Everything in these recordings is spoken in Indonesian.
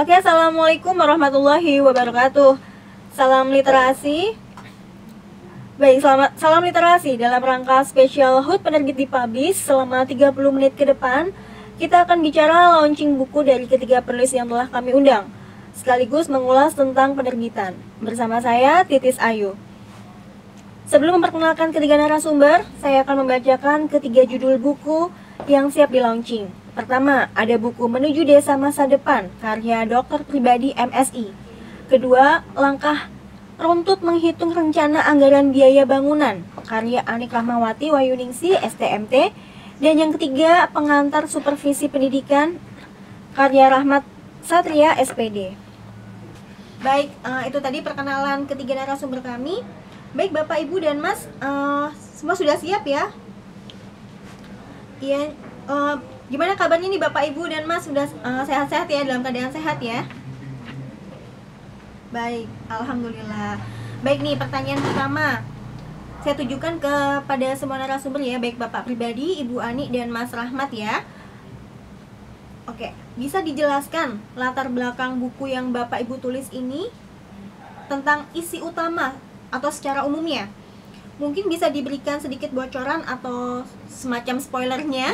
Oke, assalamualaikum warahmatullahi wabarakatuh. Salam literasi. Baik, salam literasi dalam rangka spesial HUT Penerbit Dipublish. Selama 30 menit ke depan, kita akan bicara launching buku dari ketiga penulis yang telah kami undang, sekaligus mengulas tentang penerbitan. Bersama saya, Titis Ayu. Sebelum memperkenalkan ketiga narasumber, saya akan membacakan ketiga judul buku yang siap di launching. Pertama, ada buku Menuju Desa Masa Depan, karya dokter pribadi MSI. Kedua, Langkah Runtut Menghitung Rencana Anggaran Biaya Bangunan, karya Anik Rahmawati Wayuningsi, STMT. Dan yang ketiga, Pengantar Supervisi Pendidikan, karya Rahmat Satria, SPD. Baik, itu tadi perkenalan ketiga narasumber kami. Baik Bapak, Ibu, dan Mas, semua sudah siap ya? Iya, gimana kabarnya nih Bapak, Ibu, dan Mas? Sudah sehat-sehat ya, dalam keadaan sehat ya? Baik, Alhamdulillah. Baik nih, pertanyaan pertama saya tujukan kepada semua narasumber ya, baik Bapak pribadi, Ibu Ani, dan Mas Rahmat ya. Oke, bisa dijelaskan latar belakang buku yang Bapak Ibu tulis ini tentang isi utama atau secara umumnya? Mungkin bisa diberikan sedikit bocoran atau semacam spoilernya.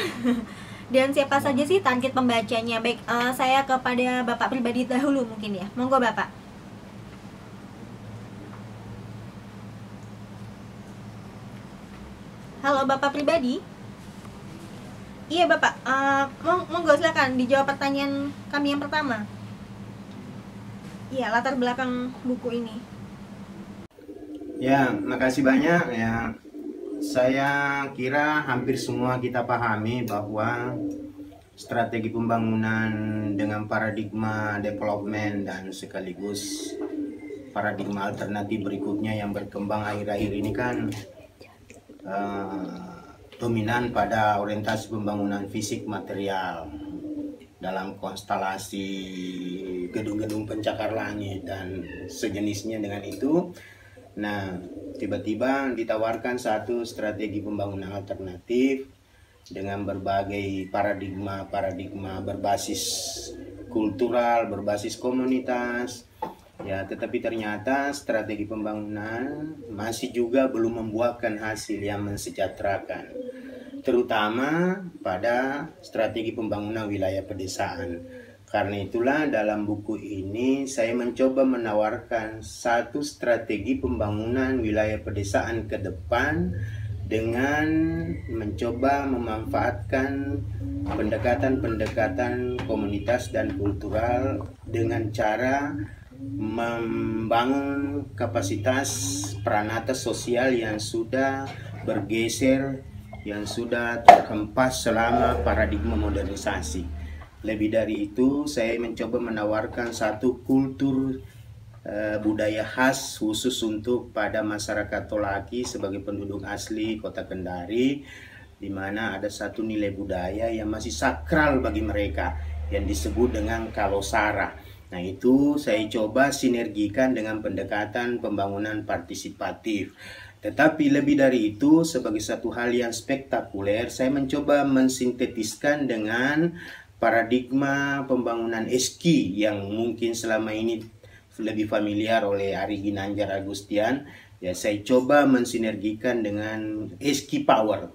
Dan siapa saja sih target pembacanya? Baik, saya kepada Bapak pribadi dahulu mungkin ya. Monggo Bapak. Halo Bapak pribadi. Iya Bapak, monggo silakan dijawab pertanyaan kami yang pertama. Iya, latar belakang buku ini. Ya, makasih banyak ya. Saya kira hampir semua kita pahami bahwa strategi pembangunan dengan paradigma development dan sekaligus paradigma alternatif berikutnya yang berkembang akhir-akhir ini kan dominan pada orientasi pembangunan fisik material dalam konstelasi gedung-gedung pencakar langit dan sejenisnya dengan itu. Nah, tiba-tiba ditawarkan satu strategi pembangunan alternatif dengan berbagai paradigma berbasis kultural, berbasis komunitas. Ya, tetapi ternyata strategi pembangunan masih juga belum membuahkan hasil yang mensejahterakan, terutama pada strategi pembangunan wilayah pedesaan. Karena itulah dalam buku ini saya mencoba menawarkan satu strategi pembangunan wilayah pedesaan ke depan dengan mencoba memanfaatkan pendekatan-pendekatan komunitas dan kultural dengan cara membangun kapasitas peranata sosial yang sudah bergeser, yang sudah terhempas selama paradigma modernisasi. Lebih dari itu, saya mencoba menawarkan satu kultur budaya khas khusus untuk pada masyarakat Tolaki sebagai penduduk asli Kota Kendari, di mana ada satu nilai budaya yang masih sakral bagi mereka yang disebut dengan kalosara. Nah, itu saya coba sinergikan dengan pendekatan pembangunan partisipatif. Tetapi lebih dari itu, sebagai satu hal yang spektakuler, saya mencoba mensintetiskan dengan paradigma pembangunan ESKI yang mungkin selama ini lebih familiar oleh Ari Ginanjar Agustian. Ya, saya coba mensinergikan dengan ESKI Power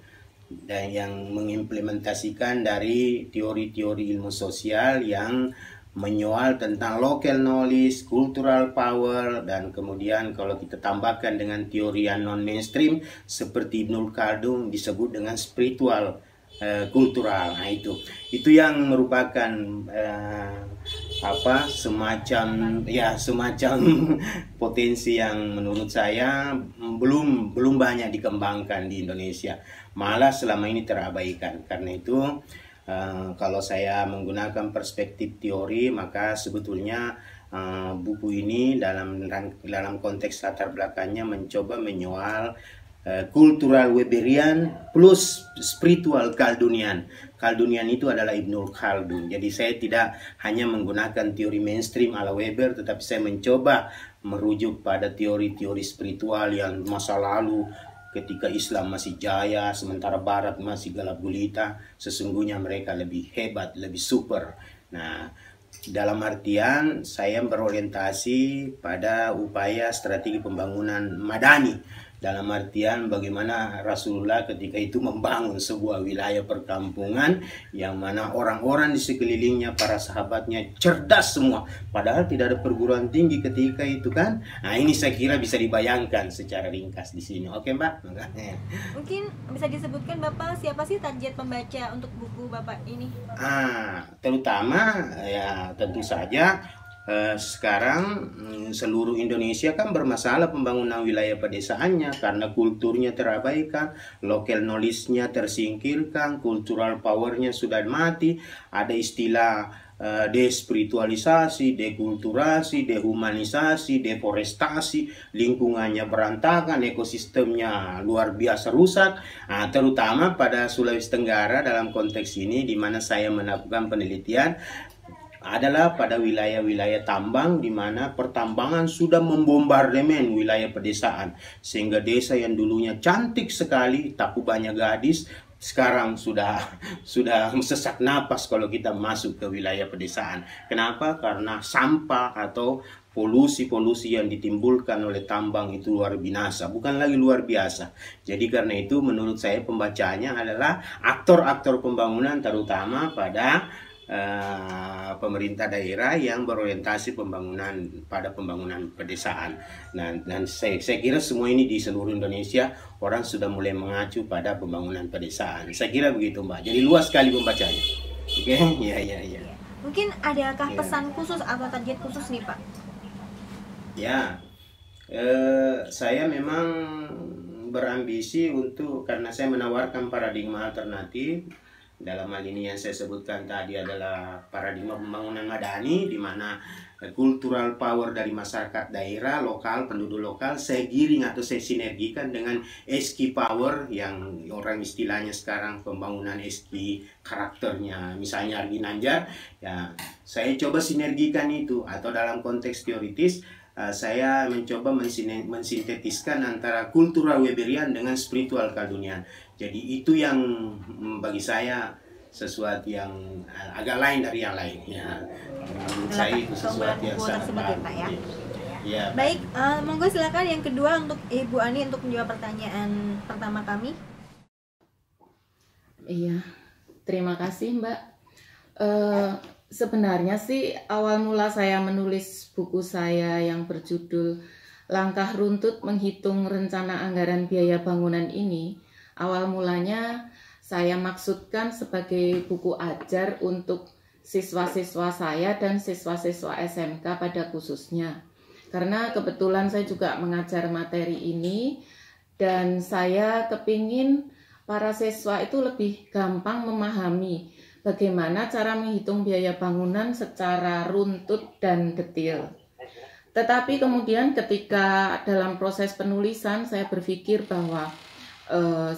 dan yang mengimplementasikan dari teori-teori ilmu sosial yang menyoal tentang local knowledge, cultural power, dan kemudian kalau kita tambahkan dengan teori yang non mainstream seperti Ibnul Khaldun disebut dengan spiritual kultural. Nah, itu yang merupakan semacam potensi yang menurut saya belum banyak dikembangkan di Indonesia, malah selama ini terabaikan. Karena itu kalau saya menggunakan perspektif teori, maka sebetulnya buku ini dalam konteks latar belakangnya mencoba menyoal kultural Weberian plus spiritual Khaldunian. Khaldunian itu adalah Ibnul Khaldun. Jadi saya tidak hanya menggunakan teori mainstream ala Weber, tetapi saya mencoba merujuk pada teori-teori spiritual yang masa lalu ketika Islam masih jaya, sementara Barat masih gelap gulita. Sesungguhnya mereka lebih hebat, lebih super. Nah, Dalam artian saya berorientasi pada upaya strategi pembangunan madani. Dalam artian bagaimana Rasulullah ketika itu membangun sebuah wilayah perkampungan yang mana orang-orang di sekelilingnya, para sahabatnya cerdas semua. Padahal tidak ada perguruan tinggi ketika itu kan. Nah ini saya kira bisa dibayangkan secara ringkas di sini. Oke Mbak? Mungkin bisa disebutkan Bapak siapa sih target pembaca untuk buku Bapak ini? Terutama ya tentu saja sekarang seluruh Indonesia kan bermasalah pembangunan wilayah pedesaannya karena kulturnya terabaikan, local knowledge-nya tersingkirkan, cultural power-nya sudah mati, ada istilah despiritualisasi, dekulturasi, dehumanisasi, deforestasi, lingkungannya berantakan, ekosistemnya luar biasa rusak. Terutama pada Sulawesi Tenggara dalam konteks ini di mana saya melakukan penelitian adalah pada wilayah-wilayah tambang di mana pertambangan sudah membombardemen wilayah pedesaan sehingga desa yang dulunya cantik sekali, Tacubaya gadis, sekarang sudah sesak napas kalau kita masuk ke wilayah pedesaan. Kenapa? Karena sampah atau polusi-polusi yang ditimbulkan oleh tambang itu luar binasa, bukan lagi luar biasa. Jadi karena itu menurut saya pembacanya adalah aktor-aktor pembangunan terutama pada pemerintah daerah yang berorientasi pada pembangunan pedesaan. Nah, dan saya kira semua ini di seluruh Indonesia orang sudah mulai mengacu pada pembangunan pedesaan. Saya kira begitu Mbak. Jadi luas sekali pembacanya. Oke, ya. Mungkin adakah pesan khusus atau target khusus nih Pak? Ya, saya memang berambisi karena saya menawarkan paradigma alternatif. Dalam hal ini yang saya sebutkan tadi adalah paradigma pembangunan madani, di mana cultural power dari masyarakat daerah, lokal, penduduk lokal, saya giring atau saya sinergikan dengan SQ power yang orang istilahnya sekarang pembangunan SQ karakternya, misalnya Argi Nanjar, ya saya coba sinergikan itu, atau dalam konteks teoritis, saya mencoba mensintetiskan antara kultural Weberian dengan spiritual kadunian. Jadi itu yang bagi saya sesuatu yang agak lain dari yang lain. Ya, menurut saya itu sesuatu yang sangat baru. Ya. Ya. Baik, monggo silakan yang kedua untuk Ibu Ani untuk menjawab pertanyaan pertama kami. Iya, terima kasih Mbak. Sebenarnya sih awal mula saya menulis buku saya yang berjudul Langkah Runtut Menghitung Rencana Anggaran Biaya Bangunan ini, awal mulanya saya maksudkan sebagai buku ajar untuk siswa-siswa saya dan siswa-siswa SMK pada khususnya. Karena kebetulan saya juga mengajar materi ini dan saya kepingin para siswa itu lebih gampang memahami bagaimana cara menghitung biaya bangunan secara runtut dan detail. Tetapi kemudian ketika dalam proses penulisan saya berpikir bahwa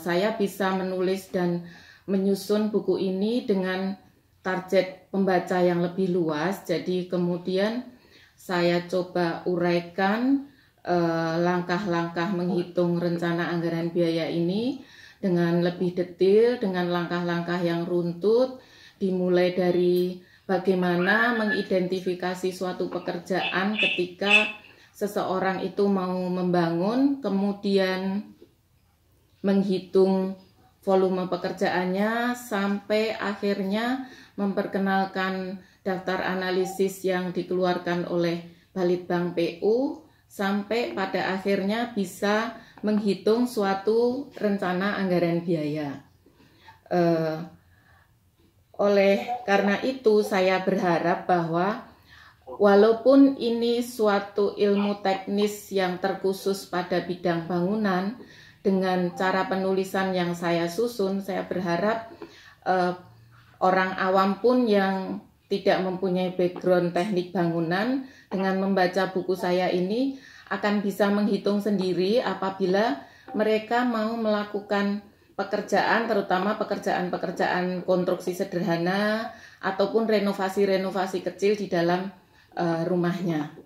saya bisa menulis dan menyusun buku ini dengan target pembaca yang lebih luas. Jadi kemudian saya coba uraikan langkah-langkah menghitung rencana anggaran biaya ini dengan lebih detail, dengan langkah-langkah yang runtut, dimulai dari bagaimana mengidentifikasi suatu pekerjaan ketika seseorang itu mau membangun, kemudian menghitung volume pekerjaannya sampai akhirnya memperkenalkan daftar analisis yang dikeluarkan oleh Balitbank PU sampai pada akhirnya bisa menghitung suatu rencana anggaran biaya. Oleh karena itu saya berharap bahwa walaupun ini suatu ilmu teknis yang terkhusus pada bidang bangunan, dengan cara penulisan yang saya susun, saya berharap orang awam pun yang tidak mempunyai background teknik bangunan dengan membaca buku saya ini akan bisa menghitung sendiri apabila mereka mau melakukan pekerjaan, terutama pekerjaan-pekerjaan konstruksi sederhana ataupun renovasi-renovasi kecil di dalam rumahnya.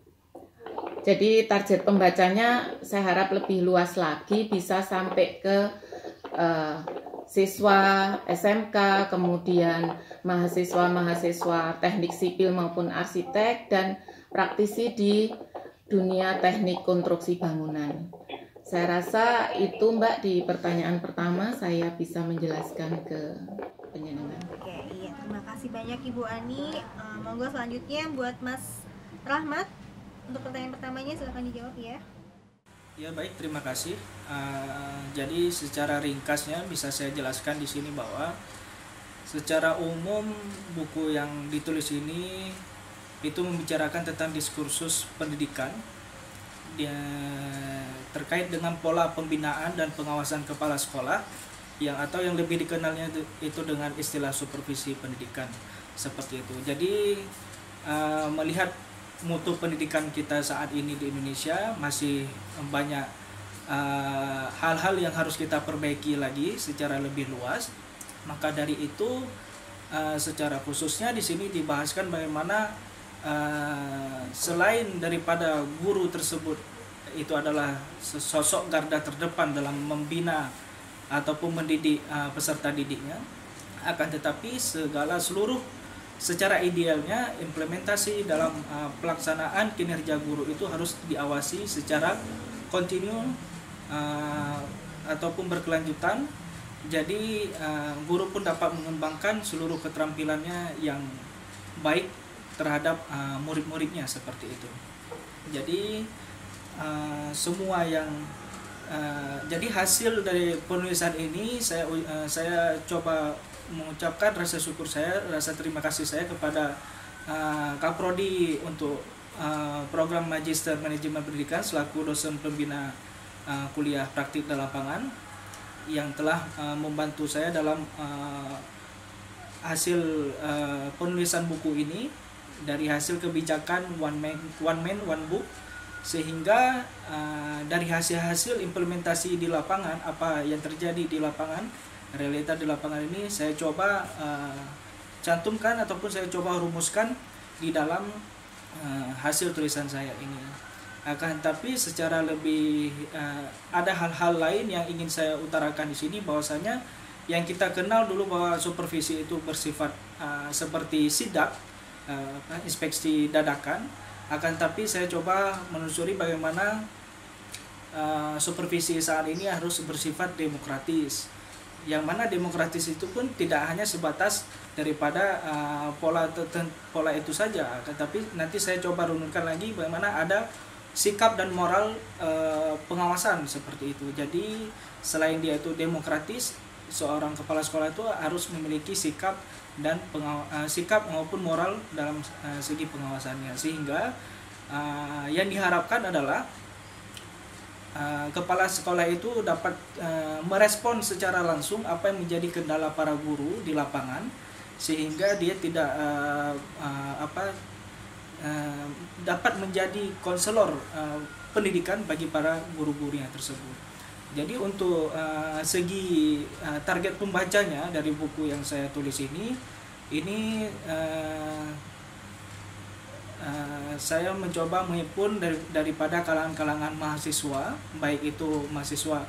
Jadi target pembacanya saya harap lebih luas lagi, bisa sampai ke siswa SMK, kemudian mahasiswa-mahasiswa teknik sipil maupun arsitek, dan praktisi di dunia teknik konstruksi bangunan. Saya rasa itu Mbak, di pertanyaan pertama saya bisa menjelaskan ke penjenengan. Oke, iya, terima kasih banyak Ibu Ani. Monggo selanjutnya buat Mas Rahmat. Untuk pertanyaan pertamanya silahkan dijawab ya. Ya baik, terima kasih. Jadi secara ringkasnya bisa saya jelaskan di sini bahwa secara umum buku yang ditulis ini itu membicarakan tentang diskursus pendidikan terkait dengan pola pembinaan dan pengawasan kepala sekolah atau yang lebih dikenalnya itu dengan istilah supervisi pendidikan seperti itu. Jadi melihat mutu pendidikan kita saat ini di Indonesia masih banyak hal-hal yang harus kita perbaiki lagi secara lebih luas. Maka dari itu secara khususnya di sini dibahaskan bagaimana selain daripada guru tersebut itu adalah sosok garda terdepan dalam membina ataupun mendidik peserta didiknya, akan tetapi seluruh secara idealnya implementasi dalam pelaksanaan kinerja guru itu harus diawasi secara kontinu ataupun berkelanjutan. Jadi guru pun dapat mengembangkan seluruh keterampilannya yang baik terhadap murid-muridnya seperti itu. Jadi semua yang jadi hasil dari penulisan ini saya coba mengucapkan rasa syukur saya, rasa terima kasih saya kepada Kaprodi untuk program Magister Manajemen Pendidikan selaku dosen pembina kuliah praktik dan lapangan yang telah membantu saya dalam hasil penulisan buku ini dari hasil kebijakan one man one book, sehingga dari hasil-hasil implementasi di lapangan, apa yang terjadi di lapangan, realita di lapangan ini saya coba cantumkan ataupun saya coba rumuskan di dalam hasil tulisan saya ini. Akan tapi secara lebih ada hal-hal lain yang ingin saya utarakan di sini, bahwasanya yang kita kenal dulu bahwa supervisi itu bersifat seperti sidak, inspeksi dadakan. Akan tapi saya coba menelusuri bagaimana supervisi saat ini harus bersifat demokratis. Yang mana demokratis itu pun tidak hanya sebatas daripada pola itu saja, tetapi nanti saya coba runutkan lagi bagaimana ada sikap dan moral pengawasan seperti itu. Jadi selain dia itu demokratis, seorang kepala sekolah itu harus memiliki sikap dan sikap maupun moral dalam segi pengawasannya, sehingga yang diharapkan adalah kepala sekolah itu dapat merespon secara langsung apa yang menjadi kendala para guru di lapangan, sehingga dia tidak dapat menjadi konselor pendidikan bagi para guru-gurunya tersebut. Jadi untuk segi target pembacanya dari buku yang saya tulis ini saya mencoba menghimpun daripada kalangan-kalangan mahasiswa, baik itu mahasiswa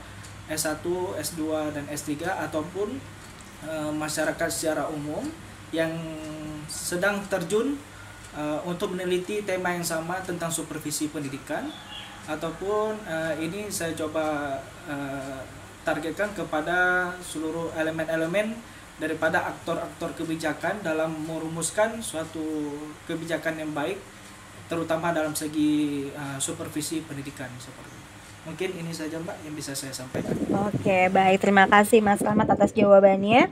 S1, S2, dan S3 ataupun masyarakat secara umum yang sedang terjun untuk meneliti tema yang sama tentang supervisi pendidikan, ataupun ini saya coba targetkan kepada seluruh elemen-elemen daripada aktor-aktor kebijakan dalam merumuskan suatu kebijakan yang baik, terutama dalam segi supervisi pendidikan seperti itu. Mungkin ini saja Mbak yang bisa saya sampaikan. Oke, baik, terima kasih Mas Rahmat atas jawabannya.